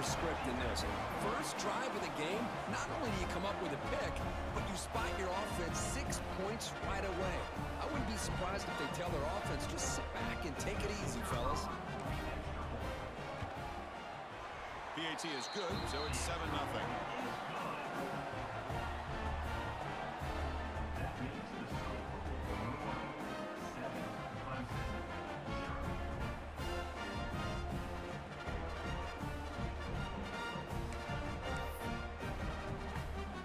script in this. First drive of the game, not only do you come up with a pick, but you spot your offense 6 points right away. I wouldn't be surprised if they tell their offense, just sit back and take it easy, fellas. PAT is good, so it's 7-0.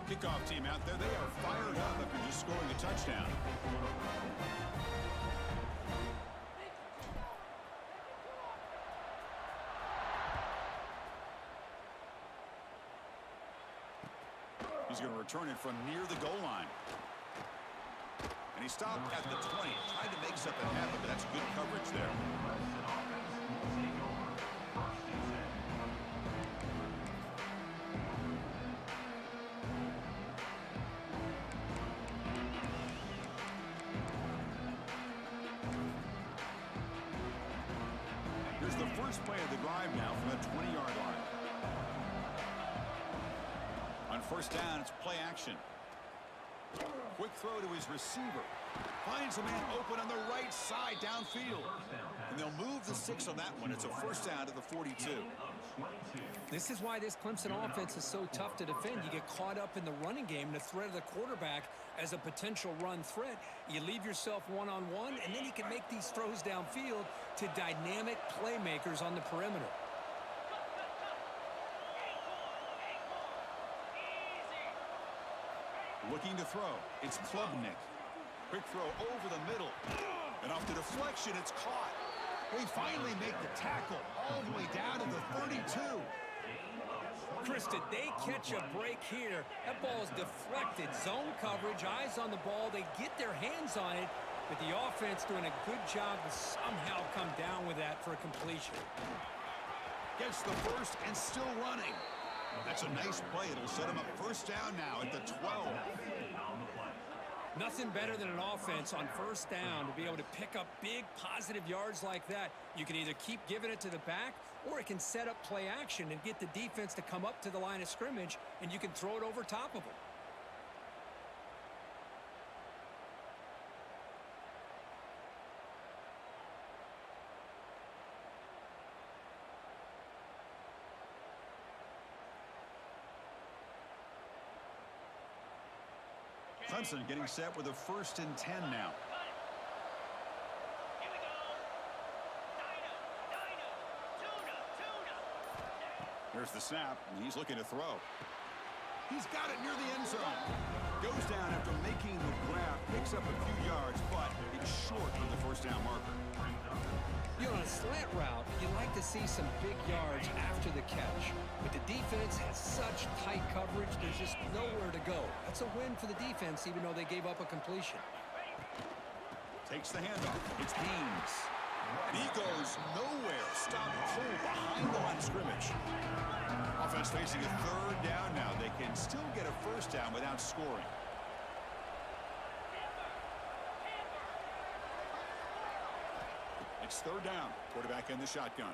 Kickoff team out there, they are fired up after just scoring a touchdown. He's going to return it from near the goal line. And he stopped at the 20, trying to make something happen, but that's good coverage there. Here's the first play of the drive now from the 20-yard line. On first down, it's play action. Quick throw to his receiver. Finds a man open on the right side downfield. And they'll move the 6 on that one. It's a first down to the 42. This is why this Clemson offense is so tough to defend. You get caught up in the running game, the threat of the quarterback as a potential run threat. You leave yourself one-on-one, and then you can make these throws downfield to dynamic playmakers on the perimeter. Looking to throw. It's Klubnik. Quick throw over the middle. And off the deflection, it's caught. They finally make the tackle all the way down to the 32. Chris, did they catch a break here? That ball is deflected. Zone coverage, eyes on the ball. They get their hands on it, but the offense doing a good job to somehow come down with that for a completion. Gets the first and still running. That's a nice play. It'll set him up first down now at the 12. Nothing better than an offense on first down to be able to pick up big positive yards like that. You can either keep giving it to the back, or it can set up play action and get the defense to come up to the line of scrimmage, and you can throw it over top of them. Clemson getting set with a 1st and 10 now. There's the snap, and he's looking to throw. He's got it near the end zone. Goes down after making the grab, picks up a few yards, but it's short of the first down marker. You know, on a slant route, you like to see some big yards after the catch. But the defense has such tight coverage, there's just nowhere to go. That's a win for the defense, even though they gave up a completion. Takes the handoff. It's Haynes. And he goes nowhere. Stop cold behind the line of scrimmage. Offense facing a 3rd down now. They can still get a first down without scoring. It's 3rd down. Quarterback in the shotgun.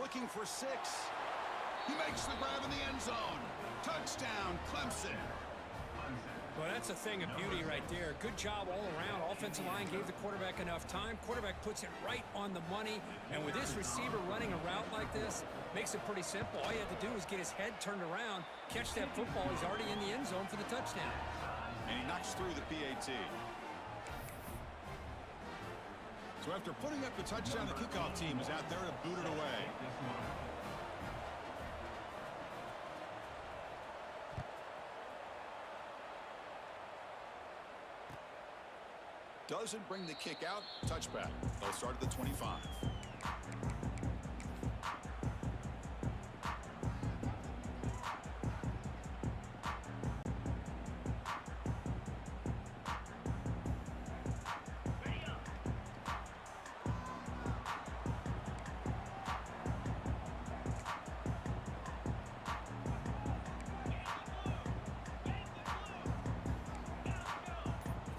Looking for 6. He makes the grab in the end zone. Touchdown, Clemson. Well, that's a thing of beauty right there. Good job all around. Offensive line gave the quarterback enough time. Quarterback puts it right on the money. And with this receiver running a route like this, makes it pretty simple. All you have to do is get his head turned around, catch that football. He's already in the end zone for the touchdown. And he knocks through the PAT. So after putting up the touchdown, the kickoff team is out there to boot it away. Doesn't bring the kick out. Touchback. They'll start at the 25.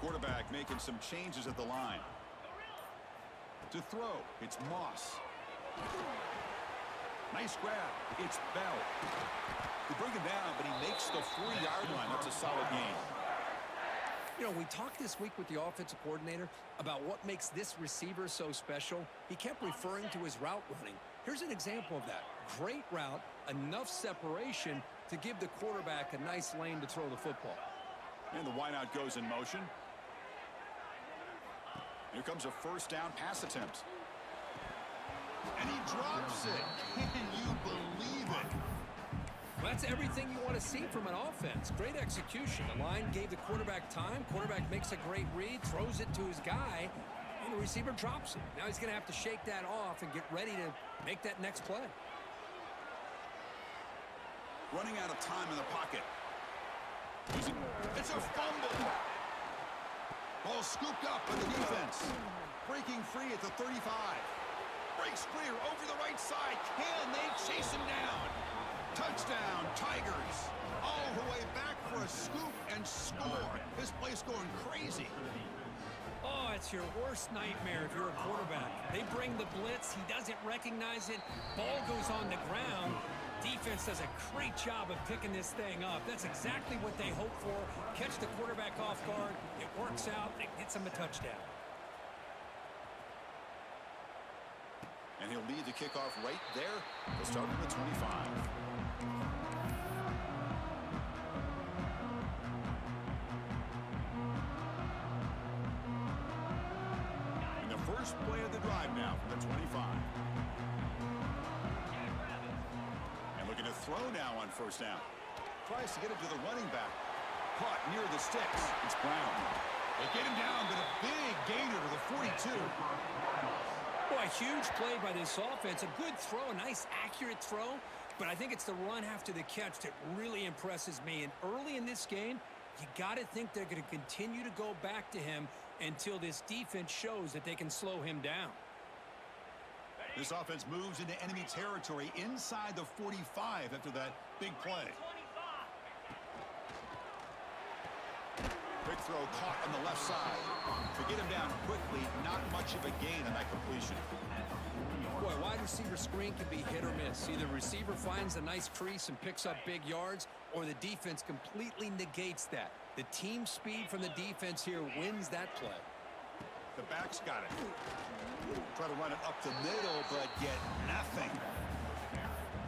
Quarterback making some changes at the line. To throw, it's Moss. Nice grab. It's Bell. They bring him down, but he makes the 4-yard line. That's a solid gain. You know, we talked this week with the offensive coordinator about what makes this receiver so special. He kept referring to his route running. Here's an example of that. Great route, enough separation to give the quarterback a nice lane to throw the football. And the wideout goes in motion. Here comes a first down pass attempt. And he drops it. Can you believe it? Well, that's everything you want to see from an offense. Great execution. The line gave the quarterback time. Quarterback makes a great read, throws it to his guy, and the receiver drops it. Now he's going to have to shake that off and get ready to make that next play. Running out of time in the pocket. It's a fumble. Ball scooped up by the defense. Breaking free at the 35. Breaks clear over the right side. Can they chase him down? Touchdown, Tigers. All the way back for a scoop and score. This place going crazy. Oh, it's your worst nightmare if you're a quarterback. They bring the blitz. He doesn't recognize it. Ball goes on the ground. Defense does a great job of picking this thing up. That's exactly what they hope for. Catch the quarterback off guard. It works out. It gets him a touchdown. And he'll lead the kickoff right there. They'll start at the 25. And the first play of the drive now from the 25. And looking to throw now on first down. Tries to get it to the running back. Caught near the sticks. It's Brown. They get him down, but a big gainer to the 42. Boy, a huge play by this offense. A good throw, a nice accurate throw. But I think it's the run after the catch that really impresses me. And early in this game, you got to think they're going to continue to go back to him until this defense shows that they can slow him down. This offense moves into enemy territory inside the 45 after that big play. Quick throw caught on the left side. To get him down quickly, not much of a gain on that completion. Boy, wide receiver screen can be hit or miss. Either receiver finds a nice crease and picks up big yards, or the defense completely negates that. The team speed from the defense here wins that play. The back's got it. Try to run it up the middle, but get nothing.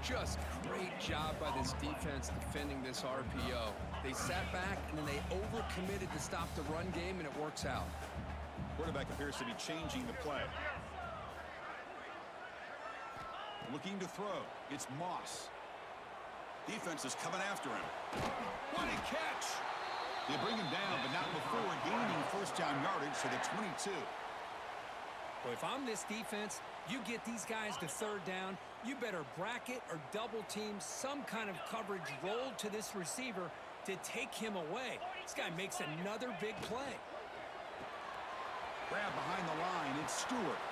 Just great job by this defense defending this RPO. They sat back, and then they overcommitted to stop the run game, and it works out. Quarterback appears to be changing the play. Looking to throw. It's Moss. Defense is coming after him. What a catch! They bring him down, but not before gaining first down yardage to the 22. Well, if I'm this defense, you get these guys to third down, you better bracket or double team some kind of coverage rolled to this receiver to take him away. This guy makes another big play. Grab behind the line. It's Stewart.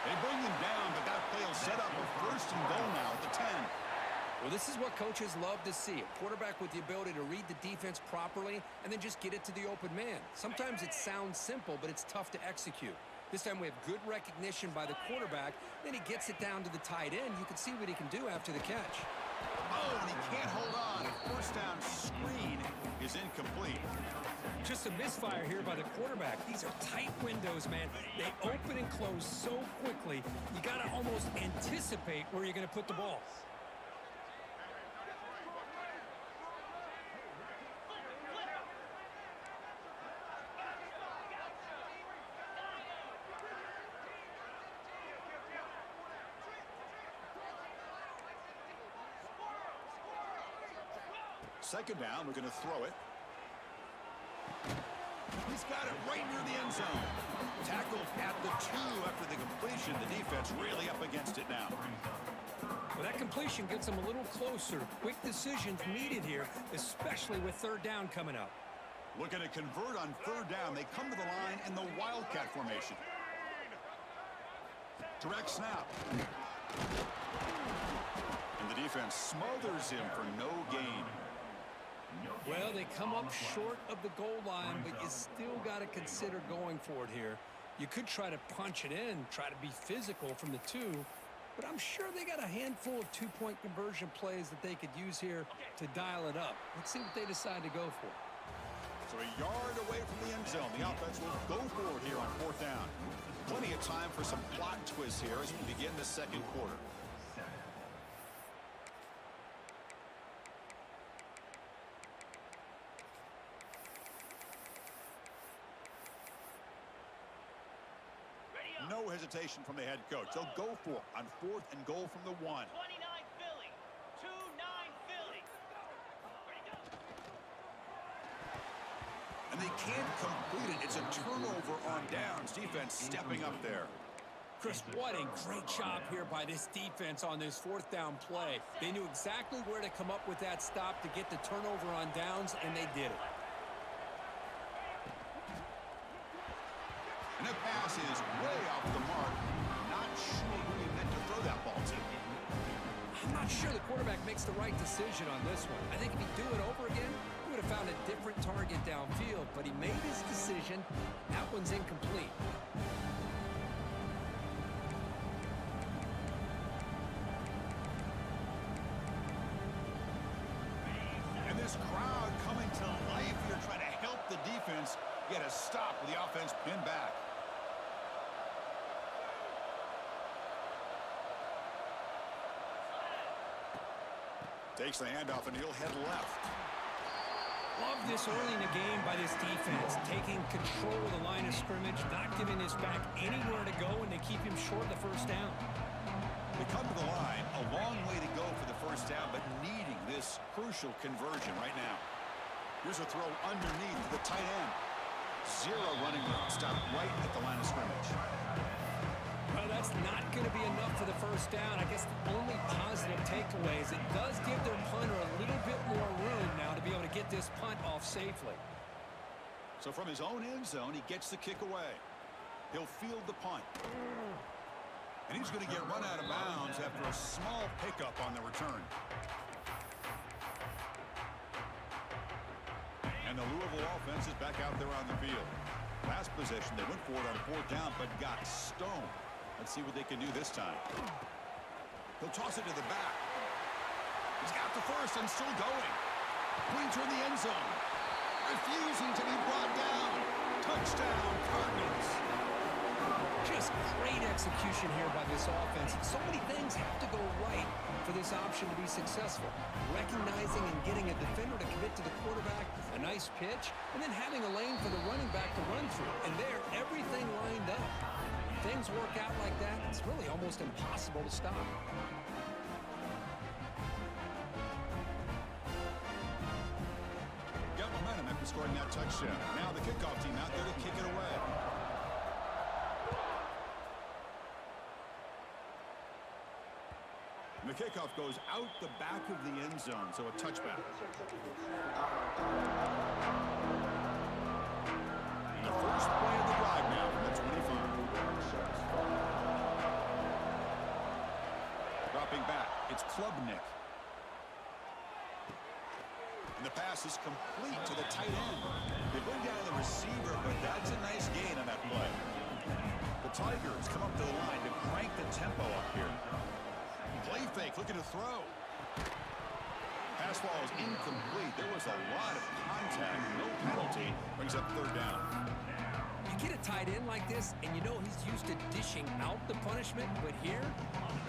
They bring him down, but that play will set up a first and goal now at the 10. Well, this is what coaches love to see. A quarterback with the ability to read the defense properly and then just get it to the open man. Sometimes it sounds simple, but it's tough to execute. This time we have good recognition by the quarterback. Then he gets it down to the tight end. You can see what he can do after the catch. Oh, and he can't hold on. First down screen is incomplete. Just a misfire here by the quarterback. These are tight windows, man. They open and close so quickly, you got to almost anticipate where you're going to put the ball. Second down, we're going to throw it. He's got it right near the end zone. Tackled at the 2 after the completion. The defense really up against it now. Well, that completion gets them a little closer. Quick decisions needed here, especially with third down coming up. Looking to convert on third down. They come to the line in the Wildcat formation. Direct snap. And the defense smothers him for no gain. Well, they come up short of the goal line, but you still got to consider going for it here. You could try to punch it in, try to be physical from the 2, but I'm sure they got a handful of two-point conversion plays that they could use here to dial it up. Let's see what they decide to go for. So a yard away from the end zone. The offense will go for it here on 4th down. Plenty of time for some plot twists here as we begin the second quarter. No hesitation from the head coach. They'll go for it on 4th and goal from the 1. 29 Philly. 2-9 Philly. And they can't complete it. It's a turnover on downs. Defense stepping up there. Chris, what a great job here by this defense on this 4th down play. They knew exactly where to come up with that stop to get the turnover on downs, and they did it. And that pass is way off the mark. Not sure who he meant to throw that ball to. I'm not sure the quarterback makes the right decision on this one. I think if he'd do it over again, he would have found a different target downfield, but he made his decision. That one's incomplete. And this crowd coming to life here, trying to help the defense get a stop with the offense pinned back. Takes the handoff, and he'll head left. Love this early in the game by this defense, taking control of the line of scrimmage, not giving this back anywhere to go, and they keep him short of the 1st down. They come to the line, a long way to go for the 1st down, but needing this crucial conversion right now. Here's a throw underneath to the tight end. 0 running room, stop right at the line of scrimmage. Well, that's not going to be enough for the 1st down. I guess the only positive takeaway is it does give their punter a little bit more room now to be able to get this punt off safely. So from his own end zone, he gets the kick away. He'll field the punt. And he's going to get run out of bounds after a small pickup on the return. And the Louisville offense is back out there on the field. Last possession, they went for it on 4th down, but got stoned. Let's see what they can do this time. He'll toss it to the back. He's got the 1st and still going. Pointer in the end zone. Refusing to be brought down. Touchdown, Cardinals. Just great execution here by this offense. So many things have to go right for this option to be successful. Recognizing and getting a defender to commit to the quarterback, a nice pitch, and then having a lane for the running back to run through. And there, everything lined up. Things work out like that, it's really almost impossible to stop. Got momentum after scoring that touchdown. Now the kickoff team out there to kick it away. And the kickoff goes out the back of the end zone, so a touchback. And the first play of the drive now from the 25. Dropping back, it's Klubnik. And the pass is complete to the tight end. They bring down the receiver, but that's a nice gain on that play. The Tigers come up to the line to crank the tempo up here. Play fake, looking to throw. Pass ball is incomplete. There was a lot of contact, no penalty. Brings up 3rd down. You get a tight end like this, and you know he's used to dishing out the punishment, but here,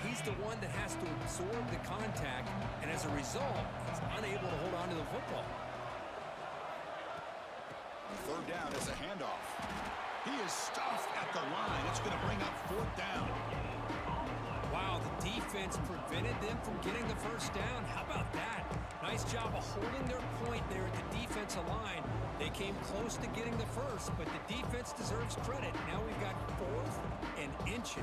he's the one that has to absorb the contact, and as a result, he's unable to hold on to the football. 3rd down is a handoff. He is stuffed at the line. It's going to bring up 4th down. Wow, the defense prevented them from getting the 1st down. How about that? Nice job of holding their point there at the defensive line. They came close to getting the 1st, but the defense deserves credit. Now we've got 4th and inches.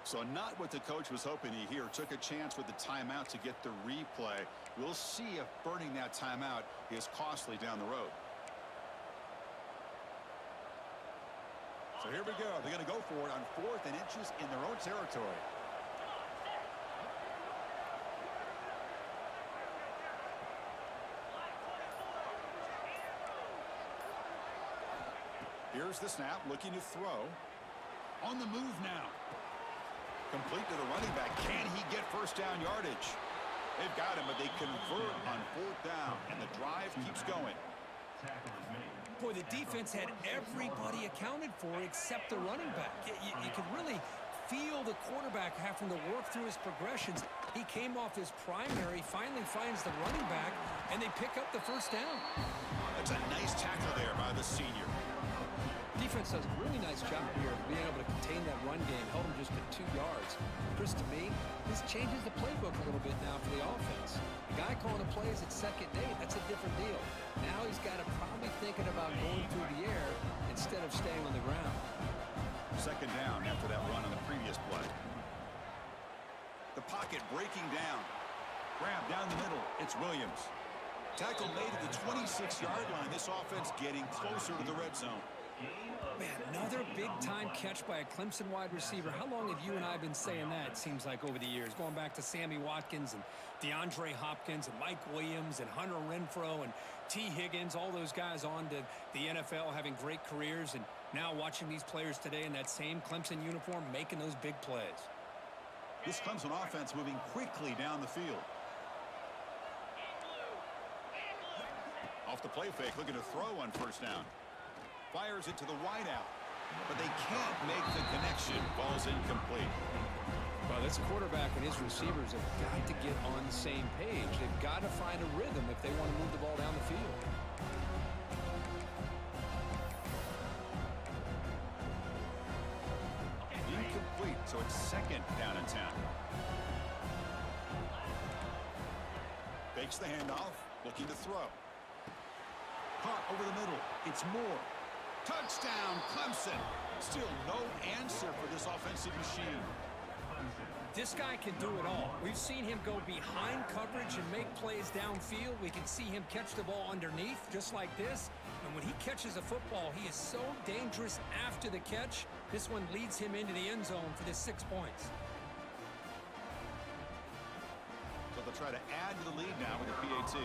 So not what the coach was hoping to hear. Took a chance with the timeout to get the replay. We'll see if burning that timeout is costly down the road. here we go. They're going to go for it on 4th and inches in their own territory. Here's the snap, looking to throw. On the move now. Complete to the running back. Can he get first down yardage? They've got him, but they convert on 4th down, and the drive keeps going. Boy, the defense had everybody accounted for except the running back. You could really feel the quarterback having to work through his progressions. He came off his primary, finally finds the running back, and they pick up the first down. That's a nice tackle there by the senior. Defense does a really nice job here of being able to contain that run game, held him just to 2 yards. Chris, to me, this changes the playbook a little bit now for the offense. The guy calling the plays at second day, that's a different deal. Now he's got to probably thinking about going through the air instead of staying on the ground. Second down after that run on the previous play. The pocket breaking down. Grab down the middle. It's Williams. Tackle made at the 26-yard line. This offense getting closer to the red zone. Man, another big-time catch by a Clemson wide receiver. How long have you and I been saying that, it seems like, over the years? Going back to Sammy Watkins and DeAndre Hopkins and Mike Williams and Hunter Renfrow and T. Higgins, all those guys on to the NFL having great careers, and now watching these players today in that same Clemson uniform making those big plays. This Clemson offense moving quickly down the field. Off the play fake, looking to throw on first down. Fires it to the wideout, but they can't make the connection. Ball's incomplete. Well, this quarterback and his receivers have got to get on the same page. They've got to find a rhythm if they want to move the ball down the field. Incomplete, so it's second down and 10. Fakes the handoff, looking to throw. Caught over the middle. It's Moore. Touchdown, Clemson. Still no answer for this offensive machine. This guy can do it all. We've seen him go behind coverage and make plays downfield. We can see him catch the ball underneath, just like this. And when he catches a football, he is so dangerous after the catch. This one leads him into the end zone for this 6 points. So they'll try to add to the lead now with a PAT.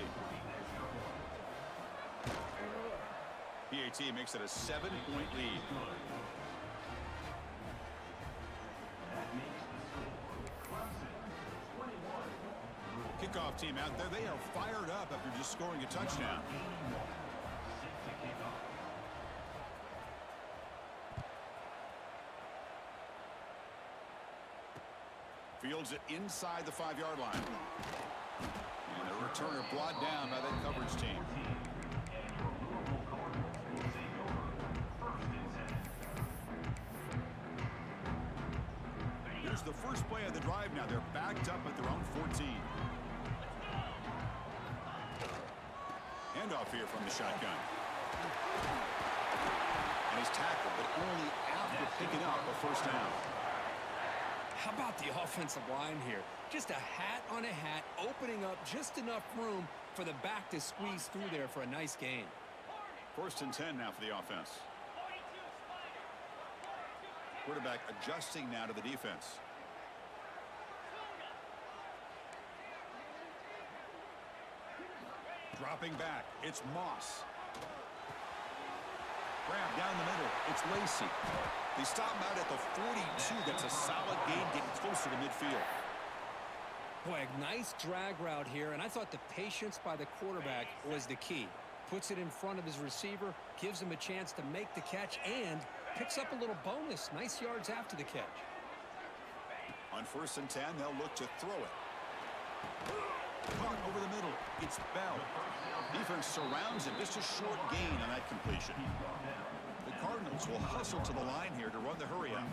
PAT makes it a 7-point lead. Kickoff team out there. They are fired up after just scoring a touchdown. Fields it inside the 5-yard line. And a returner brought down by that coverage team. Here's the first play of the drive now. They're backed up at their own 14. Handoff here from the shotgun. And he's tackled, but only after picking up a first down. How about the offensive line here? Just a hat on a hat, opening up just enough room for the back to squeeze through there for a nice gain. First and 10 now for the offense. Quarterback adjusting now to the defense. Dropping back, it's Moss. Grab down the middle, it's Lacey. They stop him out at the 42. That's a solid gain, getting closer to midfield. Boy, a nice drag route here, and I thought the patience by the quarterback was the key. Puts it in front of his receiver, gives him a chance to make the catch, and picks up a little bonus. Nice yards after the catch. On first and 10, they'll look to throw it. Caught over the middle. It's Bell. Defense surrounds him. Just a short gain on that completion. The Cardinals will hustle to the line here to run the hurry up.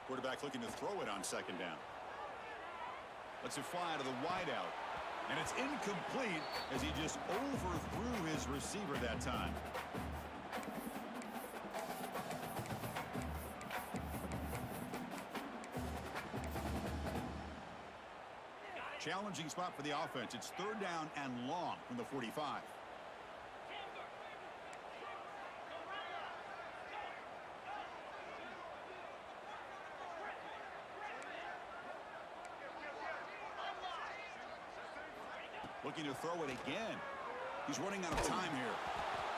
Quarterback looking to throw it on second down. Lets it fly to the wideout. And it's incomplete as he just overthrew his receiver that time. Challenging spot for the offense. It's 3rd down and long from the 45. Looking to throw it again. He's running out of time here.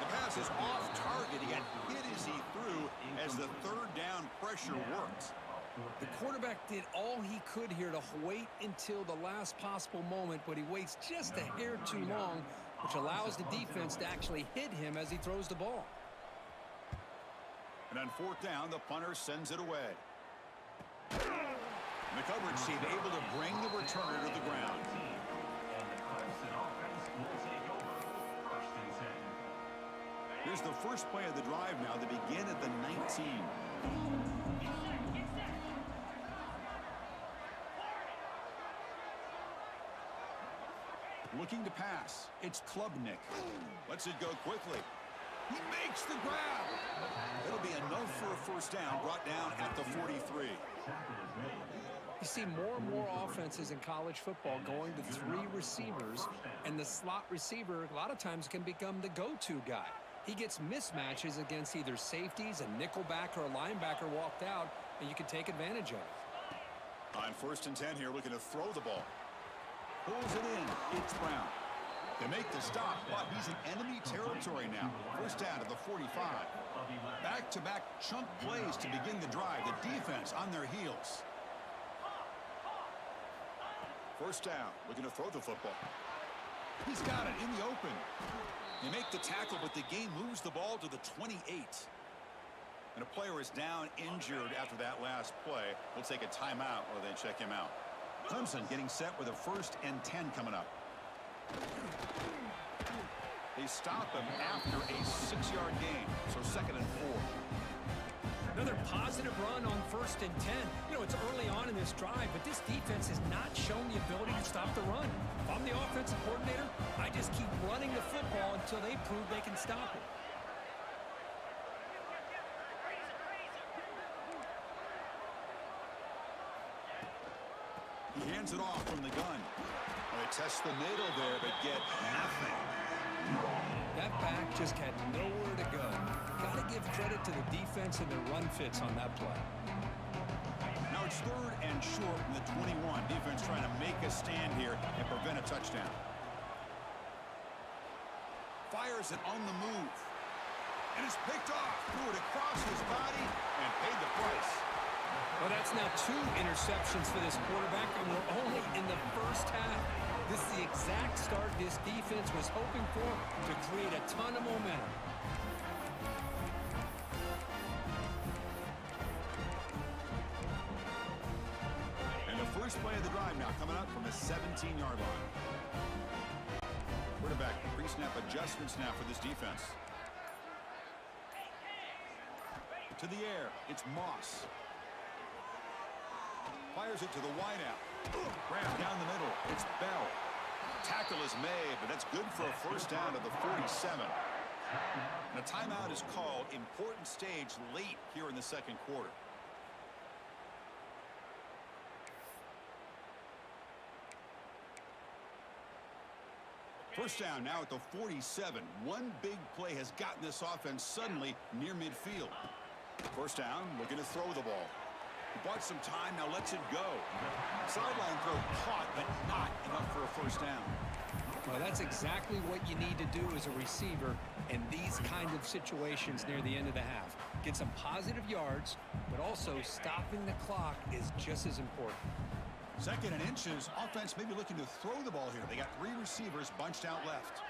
The pass is off target. He got hit as he threw as the 3rd down pressure worked. The quarterback did all he could here to wait until the last possible moment, but he waits just a hair too long, which allows the defense to actually hit him as he throws the ball. And on 4th down, the punter sends it away. And the coverage team able to bring the returner to the ground. Here's the first play of the drive now. They begin at the 19. Looking to pass. It's Klubnik. Lets it go quickly. He makes the grab. It'll be enough for a first down, brought down at the 43. You see more and more offenses in college football going to 3 receivers, and the slot receiver a lot of times can become the go-to guy. He gets mismatches against either safeties, a nickelback, or a linebacker walked out, and you can take advantage of it. On 1st and 10 here, looking to throw the ball. Pulls it in. It's Brown. They make the stop, but he's in enemy territory now. First down to the 45. Back-to-back chunk plays to begin the drive. The defense on their heels. First down, looking to throw the football. He's got it in the open. They make the tackle, but the game moves the ball to the 28. And a player is down injured after that last play. We'll take a timeout while they check him out. Clemson getting set with a 1st and 10 coming up. They stop him after a 6-yard gain, so 2nd and 4. Another positive run on 1st and 10. You know, it's early on in this drive, but this defense has not shown the ability to stop the run. If I'm the offensive coordinator, I just keep running the football until they prove they can stop it. He hands it off from the gun. They test the middle there, but get nothing. That back just had nowhere to go. Got to give credit to the defense and their run fits on that play. Now it's 3rd and short from the 21. Defense trying to make a stand here and prevent a touchdown. Fires it on the move. And it's picked off. Threw it across his body and paid the price. Well, that's now 2 interceptions for this quarterback, and we're only in the first half. This is the exact start this defense was hoping for to create a ton of momentum. And the first play of the drive now coming up from the 17-yard line. Quarterback pre-snap adjustments now for this defense. To the air, it's Moss. Fires it to the wideout. Grab down the middle. It's Bell. Tackle is made, but that's good for a first down at the 47. And a timeout is called. Important stage late here in the 2nd quarter. First down now at the 47. One big play has gotten this offense suddenly near midfield. First down, looking to throw the ball. He bought some time, now lets it go. Sideline throw caught, but not enough for a first down. Well, that's exactly what you need to do as a receiver in these kind of situations near the end of the half. Get some positive yards, but also stopping the clock is just as important. 2nd and inches. Offense maybe looking to throw the ball here. They got 3 receivers bunched out left.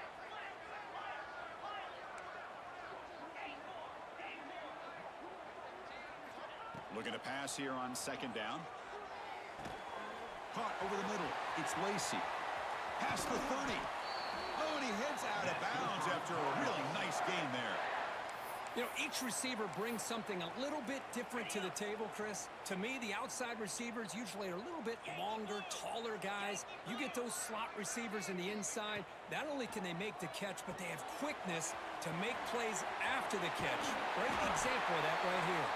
Looking to pass here on 2nd down. Caught over the middle. It's Lacey. Past the 30. Oh, and he heads out of bounds after a really nice game there. You know, each receiver brings something a little bit different to the table, Chris. To me, the outside receivers usually are a little bit longer, taller guys. You get those slot receivers in the inside, not only can they make the catch, but they have quickness to make plays after the catch. Great example of that right here.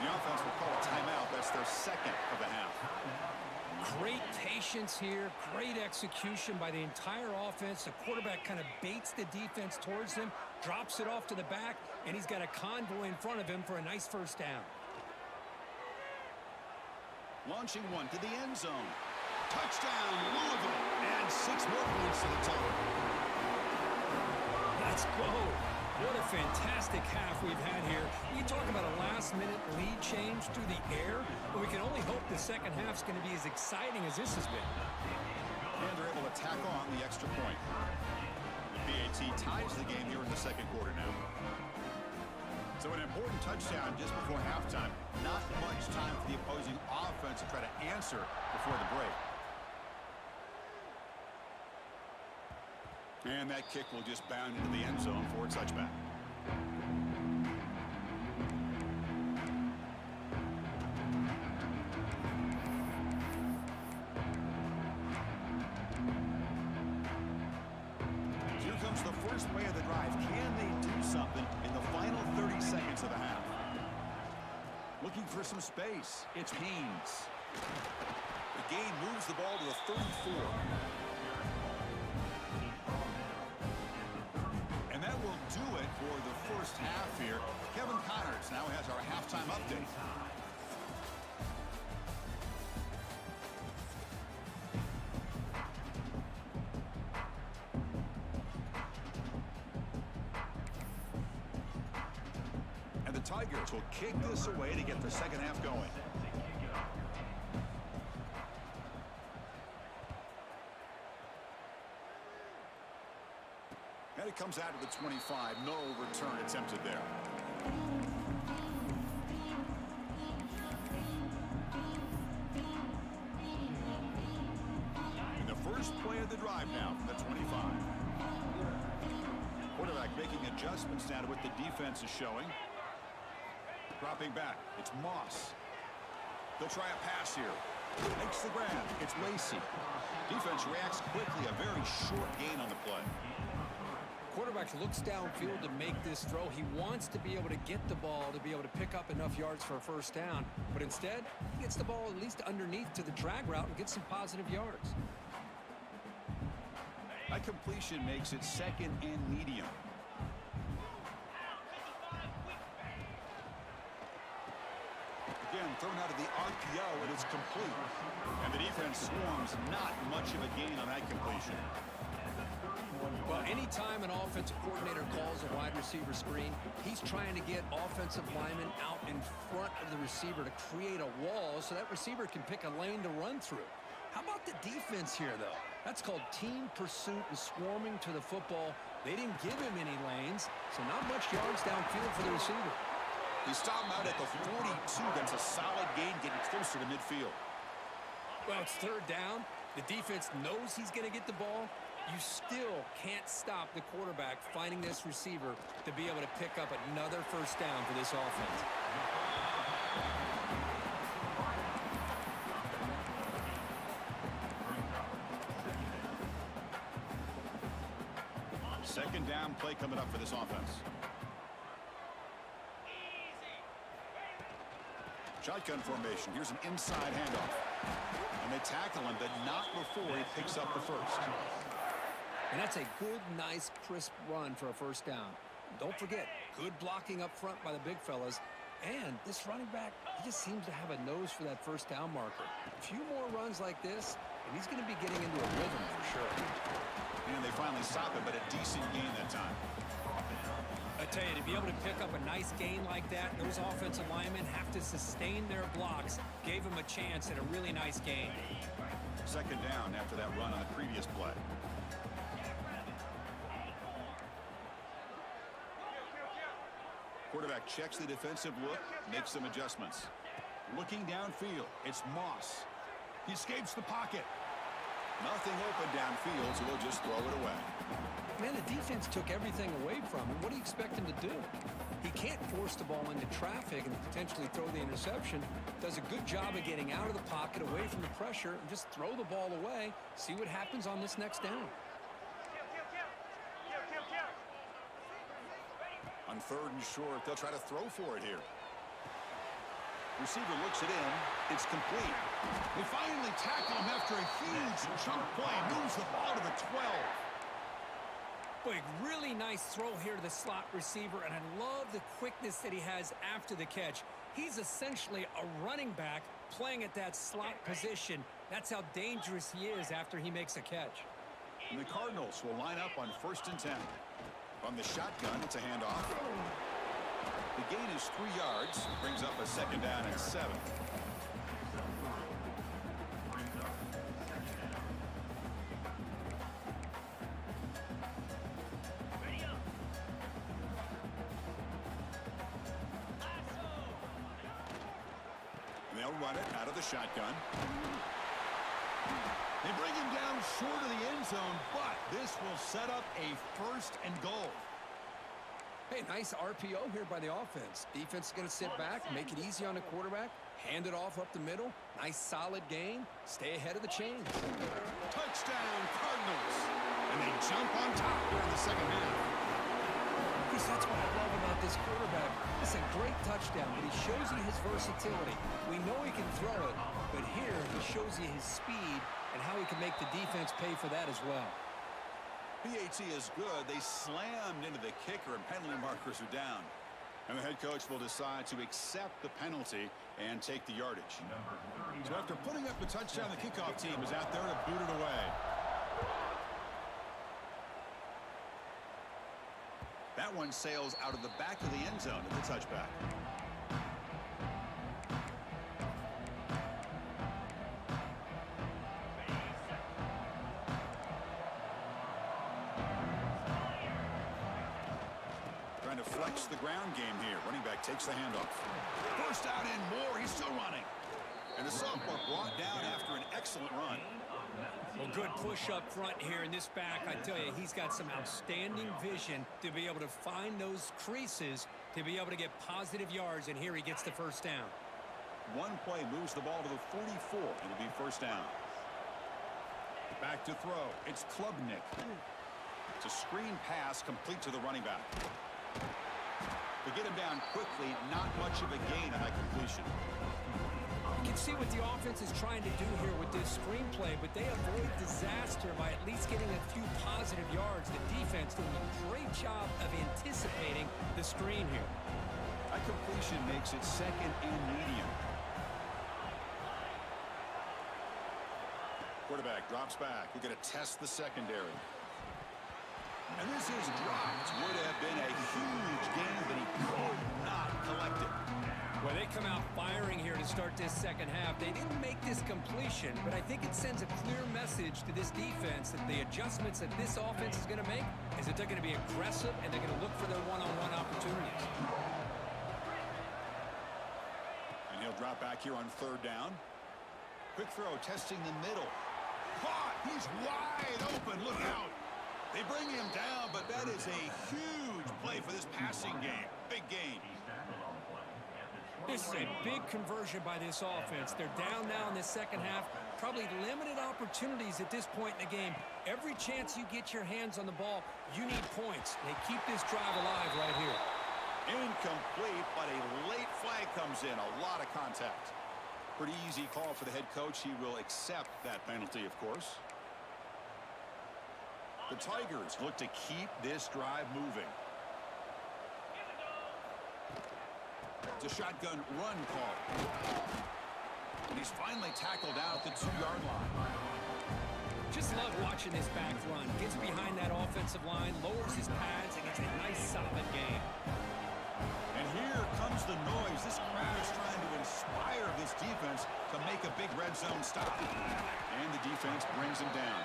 The offense will call a timeout. That's their 2nd of the half. Great patience. patience here, great execution by the entire offense. The quarterback kind of baits the defense towards him, drops it off to the back, and he's got a convoy in front of him for a nice first down. Launching one to the end zone. Touchdown, Louisville. And 6 more points to the total. Let's go. What a fantastic half we've had here. We talk about a last-minute lead change through the air, but we can only hope the second half's going to be as exciting as this has been. And they're able to tack on the extra point. The PAT ties the game here in the second quarter now. So an important touchdown just before halftime. Not much time for the opposing offense to try to answer before the break. And that kick will just bound into the end zone for a touchback. Here comes the first play of the drive. Can they do something in the final 30 seconds of the half? Looking for some space. It's Haynes. The gain moves the ball to the 34. And that will do it for the first half here. Kevin Connors now has our halftime update. And the Tigers will kick this away to get the second half going. And it comes out to the 25. No return attempted there. And the first play of the drive now from the 25. Quarterback making adjustments now to what the defense is showing. Dropping back. It's Moss. They'll try a pass here. Makes the grab. It's Lacey. Defense reacts quickly. A very short gain on the play. Quarterback looks downfield to make this throw. He wants to be able to get the ball to be able to pick up enough yards for a first down. But instead, he gets the ball at least underneath to the drag route and gets some positive yards. That completion makes it second and medium. Again, thrown out of the RPO, and it's complete. And the defense swarms. Not much of a gain on that completion. Well, anytime an offensive coordinator calls a wide receiver screen, he's trying to get offensive linemen out in front of the receiver to create a wall so that receiver can pick a lane to run through. How about the defense here, though? That's called team pursuit and swarming to the football. They didn't give him any lanes, so not much yards downfield for the receiver. He stopped him out at the 42. That's a solid gain, getting closer to midfield. Well, it's third down. The defense knows he's going to get the ball. You still can't stop the quarterback finding this receiver to be able to pick up another first down for this offense. Second down play coming up for this offense. Shotgun formation. Here's an inside handoff. And they tackle him, but not before he picks up the first. And that's a good, nice, crisp run for a first down. Don't forget, good blocking up front by the big fellas. And this running back, he just seems to have a nose for that first down marker. A few more runs like this, and he's going to be getting into a rhythm for sure. And they finally stop him, but a decent gain that time. I tell you, to be able to pick up a nice gain like that, those offensive linemen have to sustain their blocks. Gave him a chance at a really nice gain. Second down after that run on the previous play. Quarterback checks the defensive look, makes some adjustments. Looking downfield, it's Moss. He escapes the pocket. Nothing open downfield, so they'll just throw it away. Man, the defense took everything away from him. What do you expect him to do? He can't force the ball into traffic and potentially throw the interception. Does a good job of getting out of the pocket, away from the pressure, and just throw the ball away. See what happens on this next down. On third and short, they'll try to throw for it here. Receiver looks it in. It's complete. They finally tackle him after a huge chunk play. Moves the ball to the 12. Boy, really nice throw here to the slot receiver, and I love the quickness that he has after the catch. He's essentially a running back playing at that slot position. That's how dangerous he is after he makes a catch. And the Cardinals will line up on 1st and 10. From the shotgun, it's a handoff. The gain is 3 yards. Brings up a 2nd down and 7. They'll run it out of the shotgun. They bring him down short of the end zone, but this will set up a 1st and goal. Hey, nice RPO here by the offense. Defense is going to sit back, make it easy on the quarterback, hand it off up the middle. Nice, solid gain. Stay ahead of the chains. Touchdown, Cardinals. And they jump on top here in the 2nd half. That's what I love about this quarterback. It's a great touchdown, but he shows you his versatility. We know he can throw it, but here he shows you his speed and how he can make the defense pay for that as well. PAT is good. They slammed into the kicker, and penalty markers are down. And the head coach will decide to accept the penalty and take the yardage. So after putting up the touchdown, the kickoff team is out there to boot it away. That one sails out of the back of the end zone at the touchback. Trying to flex the ground game here. Running back takes the handoff. First out and more. He's still running. And the sophomore brought down after an excellent run. Well, good push up front here in this back. I tell you, he's got some outstanding vision to be able to find those creases, to be able to get positive yards, and here he gets the 1st down. One play moves the ball to the 44. It'll be 1st down. Back to throw. It's Klubnik. It's a screen pass complete to the running back. To get him down quickly, not much of a gain on that completion. You can see what the offense is trying to do here with this screenplay, but they avoid disaster by at least getting a few positive yards. The defense doing a great job of anticipating the screen here. That completion makes it 2nd and medium. Quarterback drops back. We're going to test the secondary. And this is dropped. Would have been a huge gain, but he could not collect it. Well, they come out firing here to start this 2nd half. They didn't make this completion, but I think it sends a clear message to this defense that the adjustments that this offense is going to make is that they're going to be aggressive and they're going to look for their one-on-one opportunities. And he'll drop back here on 3rd down. Quick throw, testing the middle. Caught! He's wide open. Look out! They bring him down, but that is a huge play for this passing game. Big gain. This is a big conversion by this offense. They're down now in the 2nd half. Probably limited opportunities at this point in the game. Every chance you get your hands on the ball, you need points. They keep this drive alive right here. Incomplete, but a late flag comes in. A lot of contact. Pretty easy call for the head coach. He will accept that penalty, of course. The Tigers look to keep this drive moving. It's a shotgun run call. And he's finally tackled out at the 2-yard line. Just love watching this back run. Gets behind that offensive line, lowers his pads, and gets a nice solid game. And here comes the noise. This crowd is trying to inspire this defense to make a big red zone stop. And the defense brings him down.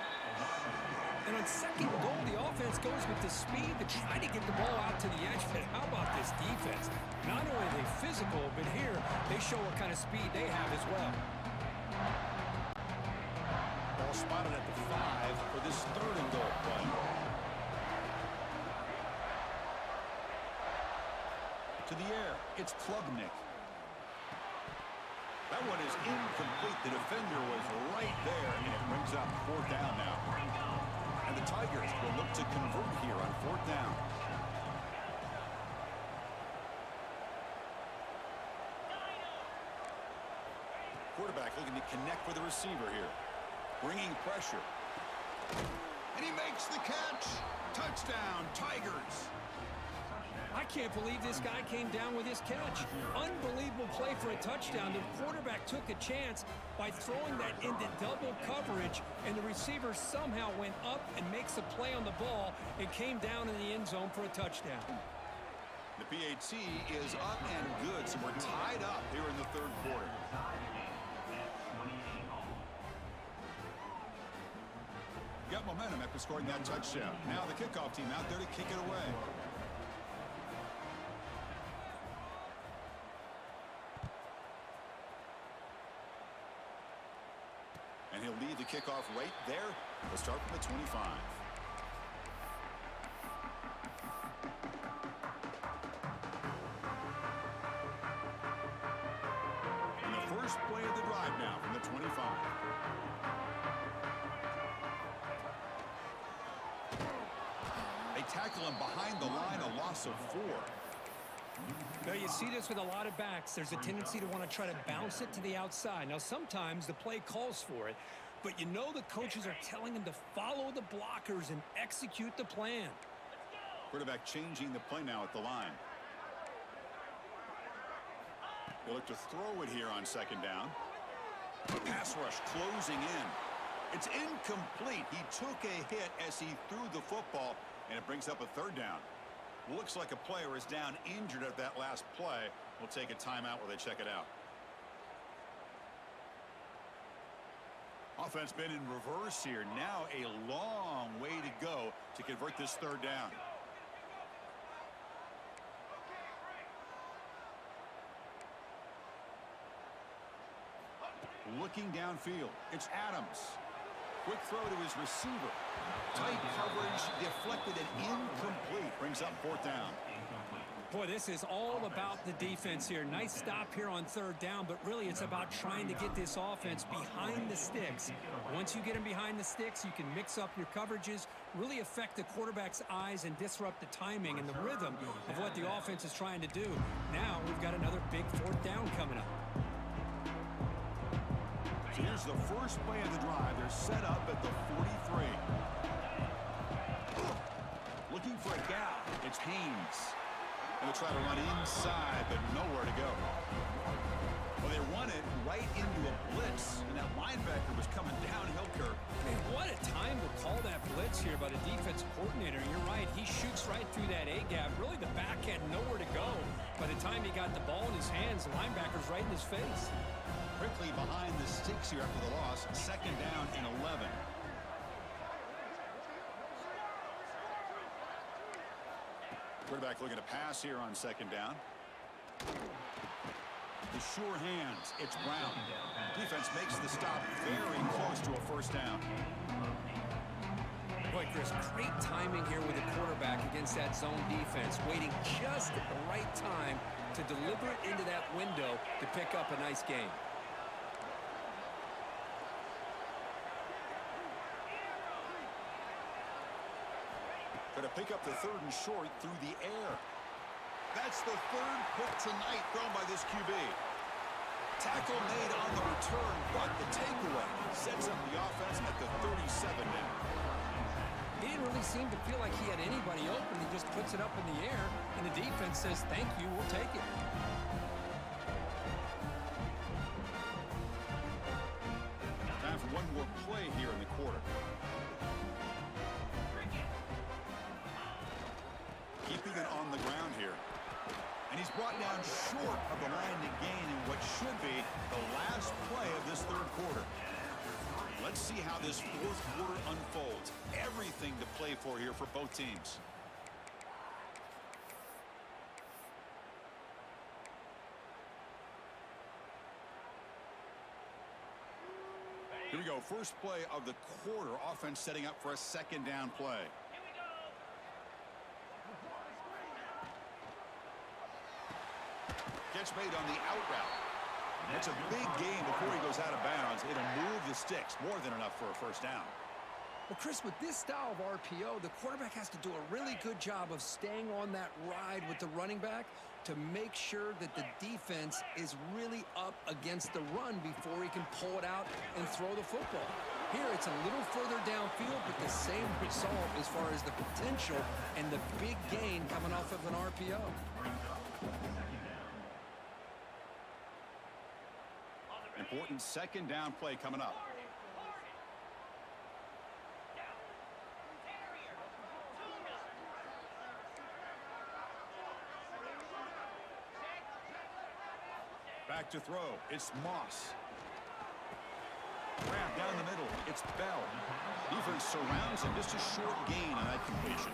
And on 2nd goal, the offense goes with the speed to try to get the ball out to the edge. But how about this defense? Not only are they physical, but here they show what kind of speed they have as well. Ball spotted at the 5 for this 3rd and goal play. To the air, it's Klubnik. That one is incomplete. The defender was right there, and it brings up 4th down now. And the Tigers will look to convert here on 4th down. to connect with the receiver here. Bringing pressure. And he makes the catch. Touchdown, Tigers. I can't believe this guy came down with his catch. Unbelievable play for a touchdown. The quarterback took a chance by throwing that into double coverage, and the receiver somehow went up and makes a play on the ball and came down in the end zone for a touchdown. The PAT is up and good, so we're tied up here in the third quarter. Got momentum after scoring that touchdown. Now the kickoff team out there to kick it away. And he'll lead the kickoff right there. We'll start from the 25. And the first play of the drive now from the 25. They tackle him behind the line, a loss of 4. Now, you see this with a lot of backs. There's a tendency to want to try to bounce it to the outside. Now, sometimes the play calls for it, but you know the coaches are telling them to follow the blockers and execute the plan. Quarterback changing the play now at the line. They look to throw it here on second down. Pass rush closing in. It's incomplete. He took a hit as he threw the football, and it brings up a third down. Looks like a player is down injured at that last play. We'll take a timeout while they check it out. Offense been in reverse here. Now a long way to go to convert this third down. Looking downfield, it's Adams. Quick throw to his receiver. Tight coverage, deflected and incomplete. Brings up fourth down. Boy, this is all about the defense here. Nice stop here on third down, but really it's about trying to get this offense behind the sticks. Once you get them behind the sticks, you can mix up your coverages, really affect the quarterback's eyes and disrupt the timing and the rhythm of what the offense is trying to do. Now we've got another big fourth down coming up. So here's the first play of the drive. They're set up at the 43. Looking for a gap. It's Haynes. And they'll try to run inside, but nowhere to go. Well, they run it right into a blitz, and that linebacker was coming downhill, Kirk. Man, what a time to call that blitz here by the defensive coordinator. You're right. He shoots right through that A-gap. Really, the back had nowhere to go. By the time he got the ball in his hands, the linebacker's right in his face. Quickly behind the sticks here after the loss. Second down and 11. Quarterback looking to pass here on second down. The sure hands. It's Brown. Defense makes the stop very close to a first down. Boy, Chris, great timing here with the quarterback against that zone defense, waiting just at the right time to deliver it into that window to pick up a nice game. Going to pick up the third and short through the air. That's the third pick tonight thrown by this QB. Tackle made on the return, but the takeaway sets up the offense at the 37 now. He didn't really seem to feel like he had anybody open. He just puts it up in the air, and the defense says, thank you, we'll take it. Time for one more play here in the quarter. Keeping it on the ground here. And he's brought down short of the line to gain in what should be the last play of this third quarter. Let's see how this fourth quarter unfolds. Everything to play for here for both teams. Here we go. First play of the quarter. Offense setting up for a second down play. Catch made on the out route. It's a big game before he goes out of bounds. It'll move the sticks. More than enough for a first down. Well, Chris, with this style of RPO, the quarterback has to do a really good job of staying on that ride with the running back to make sure that the defense is really up against the run before he can pull it out and throw the football. Here, it's a little further downfield, but the same result as far as the potential and the big gain coming off of an RPO. Important second down play coming up. Back to throw. It's Moss. Grab down the middle. It's Bell. Defense surrounds him. Just a short gain on that completion.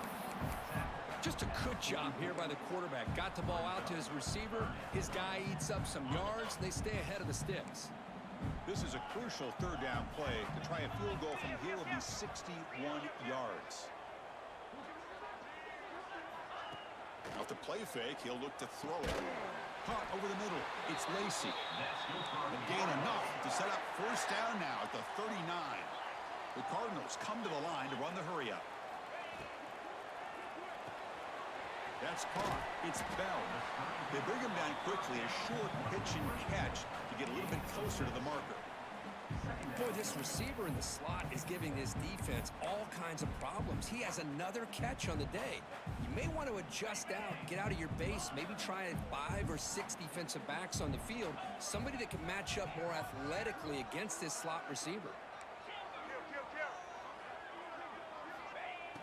Just a good job here by the quarterback. Got the ball out to his receiver. His guy eats up some yards. They stay ahead of the sticks. This is a crucial third down play. To try a field goal from here will be 61 yards. Off the play fake, he'll look to throw it. Caught over the middle. It's Lacey. And gain enough to set up first down now at the 39. The Cardinals come to the line to run the hurry up. That's caught. It's Bell. They bring him down quickly. A short pitch and catch to get a little bit closer to the marker. Boy, this receiver in the slot is giving this defense all kinds of problems. He has another catch on the day. You may want to adjust out, get out of your base, maybe try 5 or 6 defensive backs on the field, somebody that can match up more athletically against this slot receiver.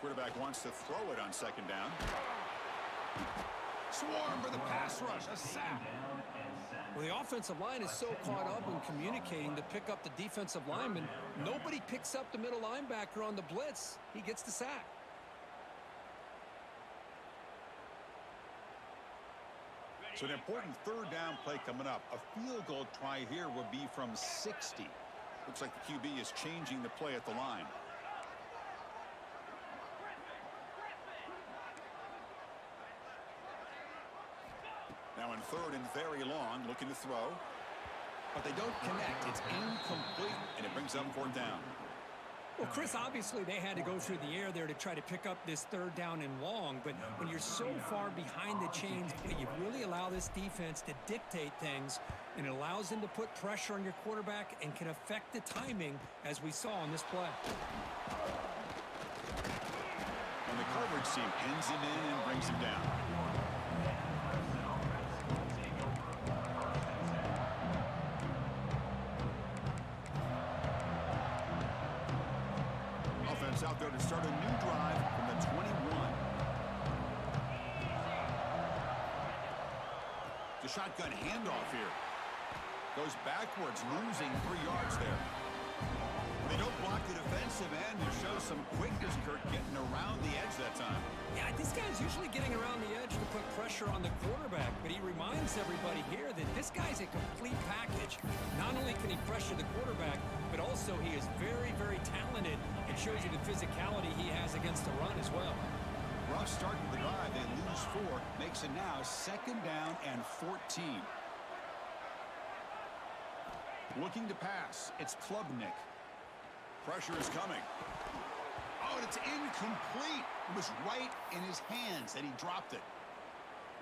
Quarterback wants to throw it on second down. Swarm for the pass rush. A sack. Well, the offensive line is so caught up in communicating to pick up the defensive lineman, nobody picks up the middle linebacker on the blitz. He gets the sack. So an important third down play coming up. A field goal try here would be from 60. Looks like the QB is changing the play at the line. Now in third and very long, looking to throw. But they don't connect. It's incomplete, and it brings up fourth down. Well, Chris, obviously they had to go through the air there to try to pick up this third down and long, but when you're so far behind the chains, you really allow this defense to dictate things, and it allows them to put pressure on your quarterback and can affect the timing, as we saw on this play. And the coverage team pins him in and brings him down. Out there to start a new drive from the 21. The shotgun handoff here. Goes backwards, losing 3 yards there. They don't block the defensive end. It shows some quickness, Kurt, getting around the edge that time. Yeah, this guy's usually getting around the edge to put pressure on the quarterback, but he reminds everybody here that this guy's a complete package. Not only can he pressure the quarterback, but also he is very, very talented. It shows you the physicality he has against the run as well. Rough start to the drive. They lose 4. Makes it now second down and 14. Looking to pass. It's Klubnik. Pressure is coming. Oh, and it's incomplete. It was right in his hands that he dropped it.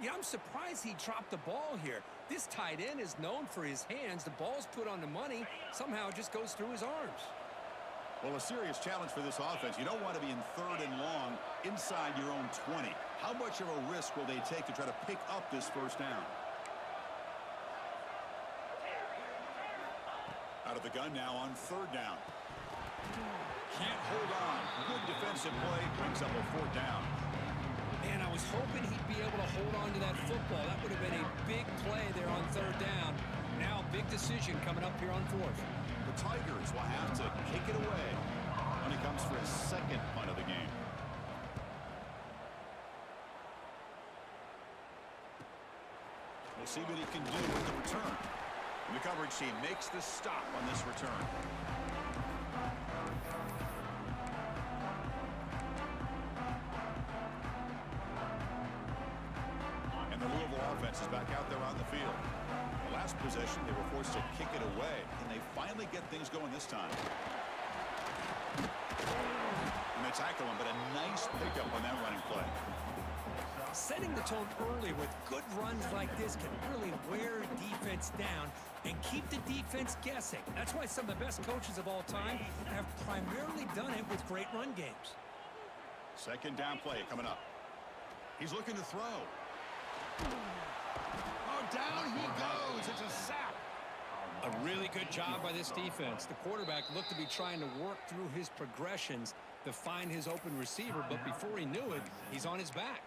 Yeah, I'm surprised he dropped the ball here. This tight end is known for his hands. The ball's put on the money. Somehow it just goes through his arms. Well, a serious challenge for this offense. You don't want to be in third and long inside your own 20. How much of a risk will they take to try to pick up this first down? Out of the gun now on third down. Can't hold on. Good defensive play. Brings up a fourth down. Man, I was hoping he'd be able to hold on to that football. That would have been a big play there on third down. Now, big decision coming up here on fourth. The Tigers will have to kick it away when it comes for his second punt of the game. We'll see what he can do with the return. And the coverage team makes the stop on this return. And the Louisville offense is back out there on the field. The last possession, they were forced to kick it away, and they finally get things going this time. tackle him, but a nice pickup on that running play. Setting the tone early with good runs like this can really wear defense down and keep the defense guessing. That's why some of the best coaches of all time have primarily done it with great run games. Second down play coming up. He's looking to throw. Oh, down he goes. It's a sack. A really good job by this defense. The quarterback looked to be trying to work through his progressions to find his open receiver, but before he knew it, he's on his back.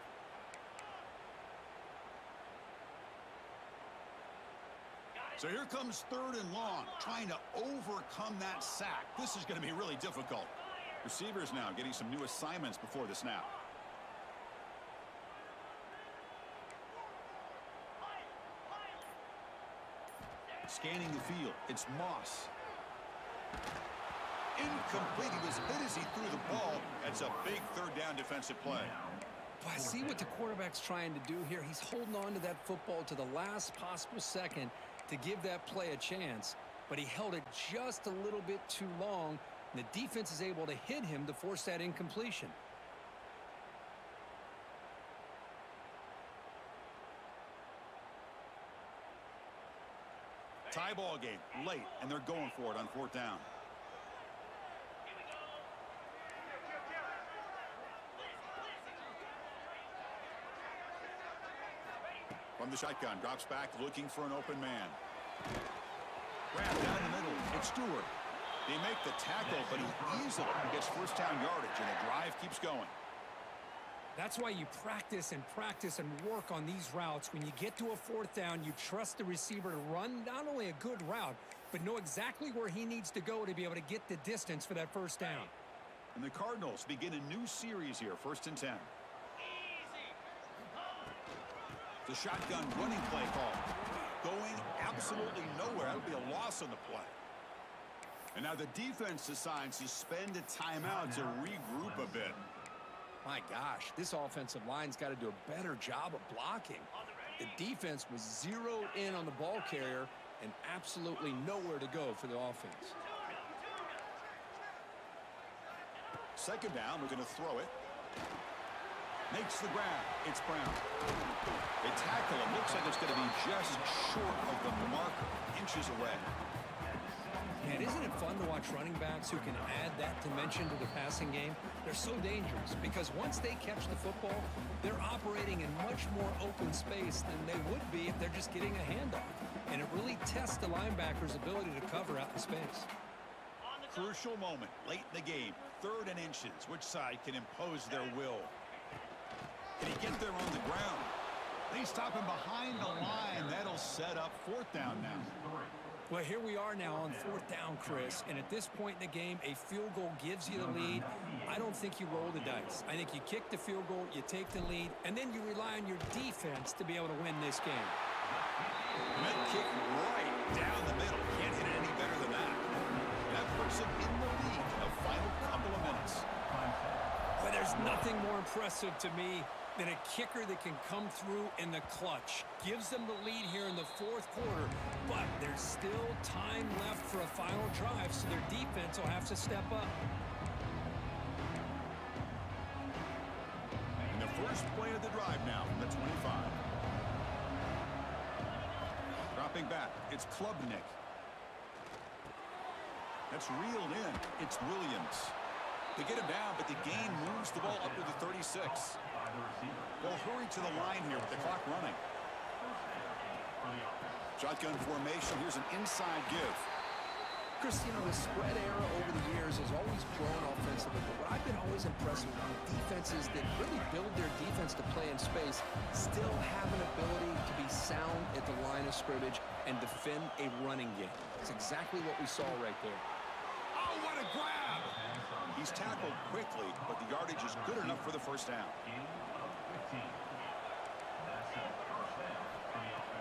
So here comes 3rd and long, trying to overcome that sack. This is going to be really difficult. Receivers now getting some new assignments before the snap. Scanning the field, it's Moss. Incomplete. He was hit as he threw the ball. That's a big 3rd down defensive play. Well, I see what the quarterback's trying to do here. He's holding on to that football to the last possible second to give that play a chance, but he held it just a little bit too long, and the defense is able to hit him to force that incompletion. Tie ball game late, and they're going for it on 4th down. From the shotgun, drops back, looking for an open man. Grab down the middle. It's Stewart. They make the tackle, but he easily gets 1st down yardage, and the drive keeps going. That's why you practice and work on these routes. When you get to a 4th down, you trust the receiver to run not only a good route, but know exactly where he needs to go to be able to get the distance for that 1st down. And the Cardinals begin a new series here, 1st and 10. The shotgun running play call. Going absolutely nowhere. That'll be a loss on the play. And now the defense decides to spend a timeout to regroup a bit. My gosh, this offensive line's got to do a better job of blocking. The defense was zeroed in on the ball carrier and absolutely nowhere to go for the offense. 2nd down, we're going to throw it. Makes the grab. It's Brown. They tackle him. Looks like it's going to be just short of the marker, inches away. Man, isn't it fun to watch running backs who can add that dimension to the passing game? They're so dangerous because once they catch the football, they're operating in much more open space than they would be if they're just getting a handoff. And it really tests the linebacker's ability to cover out the space. Crucial moment late in the game. 3rd and inches. Which side can impose their will? Can he get there on the ground? They stop him behind the line. That'll set up 4th down now. Well, here we are now on 4th down, Chris, and at this point in the game, a field goal gives you the lead. I don't think you roll the dice. I think you kick the field goal, you take the lead, and then you rely on your defense to be able to win this game. Mid kick right down the middle. Can't hit it any better than that. That puts him in the lead the final couple of minutes. But there's nothing more impressive to me than a kicker that can come through in the clutch. Gives them the lead here in the 4th quarter, but there's still time left for a final drive, so their defense will have to step up. And the first play of the drive now from the 25. Dropping back, it's Klubnik. That's reeled in. It's Williams. They get him down, but the gain moves the ball up to the 36. They'll hurry to the line here with the clock running. Shotgun formation. Here's an inside give. Chris, you know, the spread era over the years has always grown offensively, but what I've been always impressed with defenses that really build their defense to play in space still have an ability to be sound at the line of scrimmage and defend a running game. It's exactly what we saw right there. Oh, what a grab! He's tackled quickly, but the yardage is good enough for the 1st down.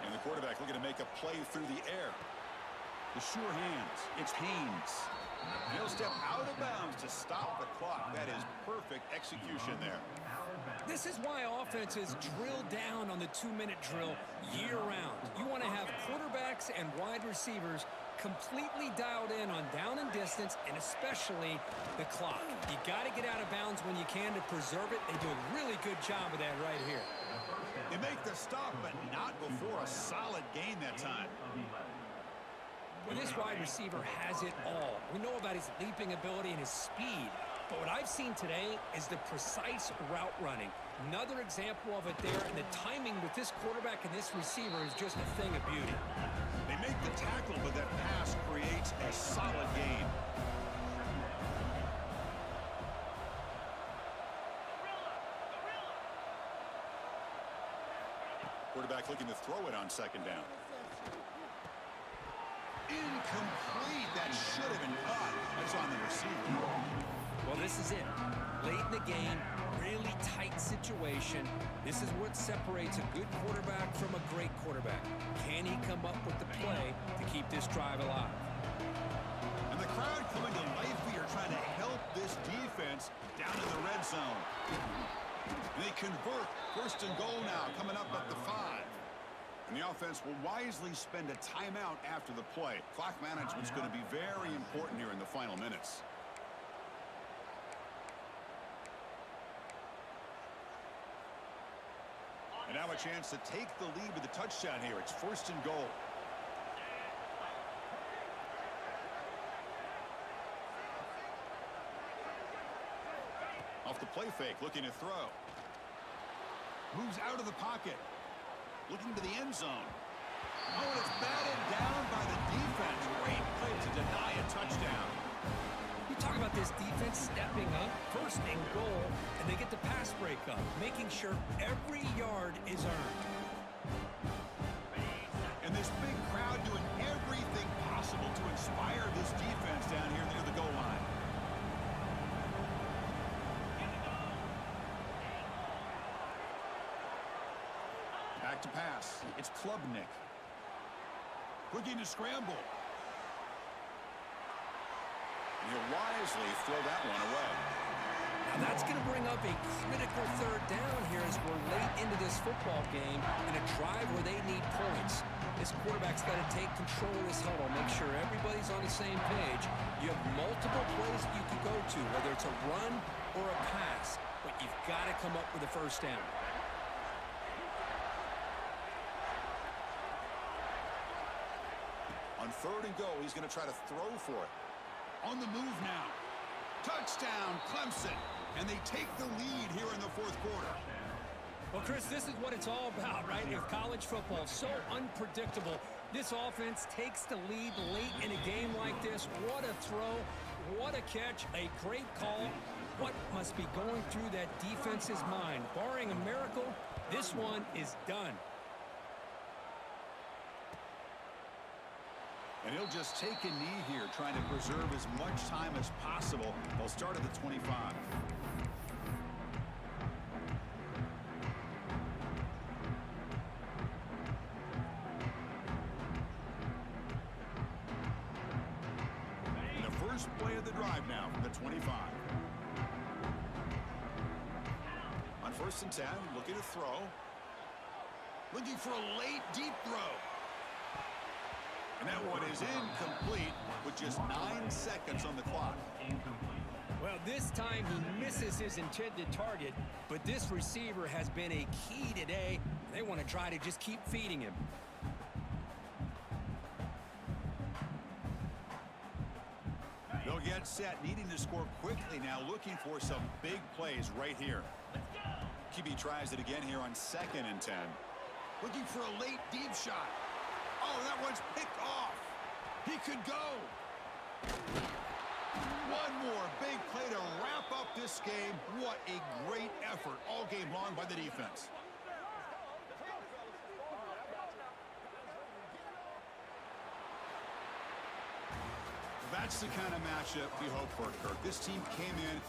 And the quarterback looking to make a play through the air. The sure hands. It's Haynes. He'll step out of bounds to stop the clock. That is perfect execution there. This is why offenses drill down on the 2-minute drill year-round. You want to have quarterbacks and wide receivers completely dialed in on down and distance, and especially the clock. You got to get out of bounds when you can to preserve it. They do a really good job of that right here. They make the stop, but not before a solid gain that time. Well, this wide receiver has it all. We know about his leaping ability and his speed. But what I've seen today is the precise route running. Another example of it there, and the timing with this quarterback and this receiver is just a thing of beauty. They make the tackle, but that pass creates a solid gain. Quarterback looking to throw it on second down. Incomplete. That should have been caught. That's on the receiver. Well, this is it. Late in the game, really tight situation. This is what separates a good quarterback from a great quarterback. Can he come up with the play to keep this drive alive? And the crowd coming to life here, trying to help this defense down in the red zone. And they convert. First and goal now, coming up at the 5. And the offense will wisely spend a timeout after the play. Clock management's going to be very important here in the final minutes. And now a chance to take the lead with a touchdown here. It's first and goal. Off the play fake, looking to throw. Moves out of the pocket. Looking to the end zone. Oh, and it's batted down by the defense. Great play to deny a touchdown. You talk about this defense stepping up, first and goal, and they get the pass breakup, making sure every yard is earned. And this big crowd doing everything possible to inspire this defense down here near the goal line. Back to pass. It's Klubnik. Looking to scramble. And he'll wisely throw that one away. Now that's going to bring up a critical third down here as we're late into this football game in a drive where they need points. This quarterback's got to take control of this huddle, make sure everybody's on the same page. You have multiple plays that you can go to, whether it's a run or a pass, but you've got to come up with a first down. On third and goal, he's going to try to throw for it. On the move now. Touchdown, Clemson. And they take the lead here in the fourth quarter. Well, Chris, this is what it's all about, right? With college football, so unpredictable. This offense takes the lead late in a game like this. What a throw. What a catch. A great call. What must be going through that defense's mind? Barring a miracle, this one is done. And he'll just take a knee here, trying to preserve as much time as possible. They'll start at the 25. And the first play of the drive now from the 25. On first and 10, looking to throw. Looking for a late, deep throw. And that one is incomplete with just 9 seconds on the clock. Well, this time he misses his intended target, but this receiver has been a key today. They want to try to just keep feeding him. They'll get set, needing to score quickly now, looking for some big plays right here. QB tries it again here on second and 10. Looking for a late deep shot. Oh, that one's picked off. He could go. One more big play to wrap up this game. What a great effort all game long by the defense. That's the kind of matchup we hope for, Kirk. This team came in